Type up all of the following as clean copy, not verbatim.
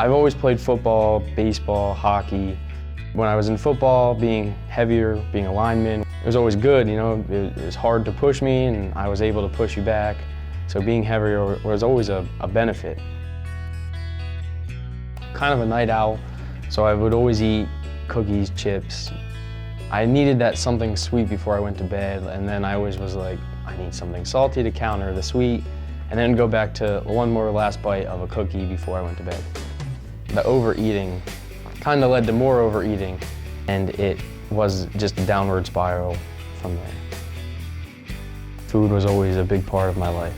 I've always played football, baseball, hockey. When I was in football, being heavier, being a lineman, it was always good, you know. It was hard to push me and I was able to push you back. So being heavier was always a benefit. Kind of a night owl, so I would always eat cookies, chips. I needed that something sweet before I went to bed, and then I always was like, I need something salty to counter the sweet, and then go back to one more last bite of a cookie before I went to bed. The overeating kind of led to more overeating, and it was just a downward spiral from there. Food was always a big part of my life.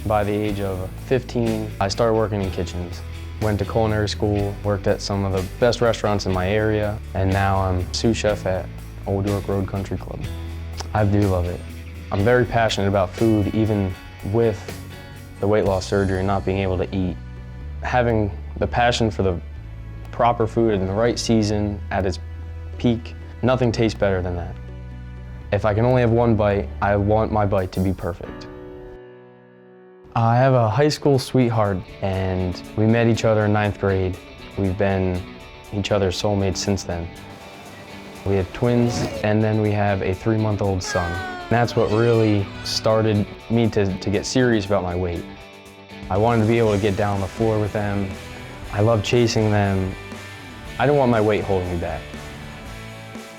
By the age of 15, I started working in kitchens. Went to culinary school, worked at some of the best restaurants in my area, and now I'm sous chef at Old York Road Country Club. I do love it. I'm very passionate about food, even with the weight loss surgery and not being able to eat. Having the passion for the proper food in the right season, at its peak, nothing tastes better than that. If I can only have one bite, I want my bite to be perfect. I have a high school sweetheart, and we met each other in 9th grade. We've been each other's soulmates since then. We have twins, and then we have a 3-month-old son. That's what really started me to get serious about my weight. I wanted to be able to get down on the floor with them. I love chasing them. I don't want my weight holding me back.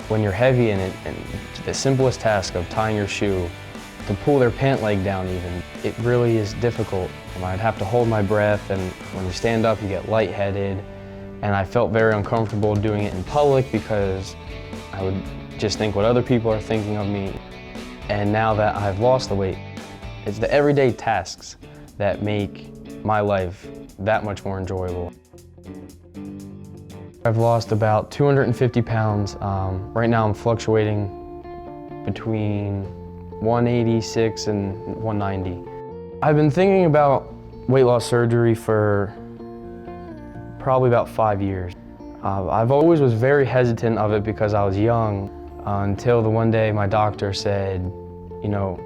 When you're heavy and the simplest task of tying your shoe, to pull their pant leg down even, it really is difficult. I'd have to hold my breath, and when you stand up, you get lightheaded. And I felt very uncomfortable doing it in public because I would just think what other people are thinking of me. And now that I've lost the weight, it's the everyday tasks that make my life that much more enjoyable. I've lost about 250 pounds. Right now I'm fluctuating between 186 and 190. I've been thinking about weight loss surgery for probably about 5 years. I've always was very hesitant of it because I was young, until the one day my doctor said, you know,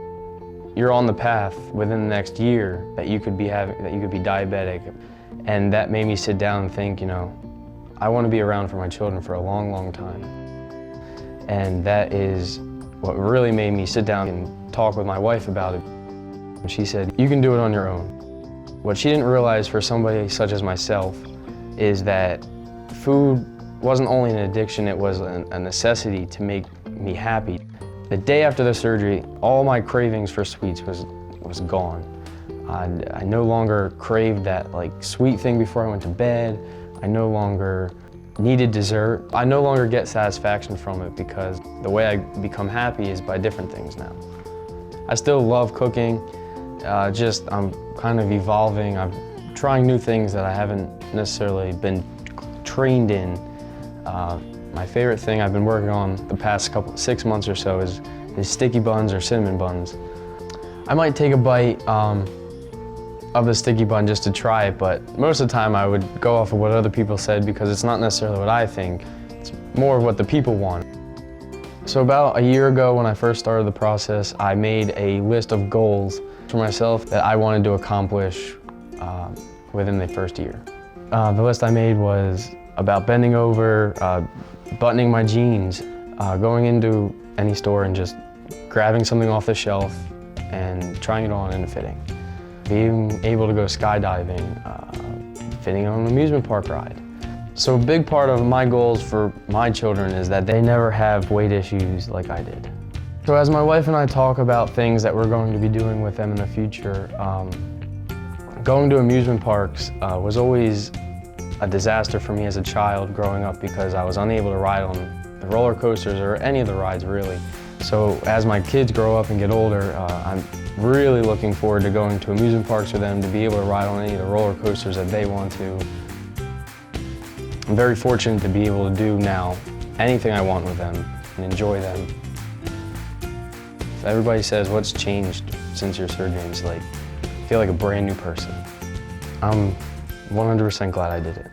you're on the path within the next year that you could be diabetic. And that made me sit down and think, you know, I want to be around for my children for a long, long time. And that is what really made me sit down and talk with my wife about it. She said, you can do it on your own. What she didn't realize for somebody such as myself is that food wasn't only an addiction, it was a necessity to make me happy. The day after the surgery, all my cravings for sweets was gone. I no longer craved that sweet thing before I went to bed. I no longer needed dessert. I no longer get satisfaction from it because the way I become happy is by different things now. I still love cooking, I'm kind of evolving. I'm trying new things that I haven't necessarily been trained in. My favorite thing I've been working on the past 6 months or so is sticky buns or cinnamon buns. I might take a bite of the sticky bun just to try it, but most of the time I would go off of what other people said because it's not necessarily what I think, it's more of what the people want. So about a year ago when I first started the process, I made a list of goals for myself that I wanted to accomplish within the first year. The list I made was about bending over, buttoning my jeans, going into any store and just grabbing something off the shelf and trying it on in a fitting. Being able to go skydiving, fitting on an amusement park ride. So a big part of my goals for my children is that they never have weight issues like I did. So as my wife and I talk about things that we're going to be doing with them in the future, going to amusement parks was always a disaster for me as a child growing up because I was unable to ride on the roller coasters or any of the rides really. So as my kids grow up and get older, I'm really looking forward to going to amusement parks with them to be able to ride on any of the roller coasters that they want to. I'm very fortunate to be able to do now anything I want with them and enjoy them. If everybody says, what's changed since your surgery? It's I feel like a brand new person. I'm 100% glad I did it.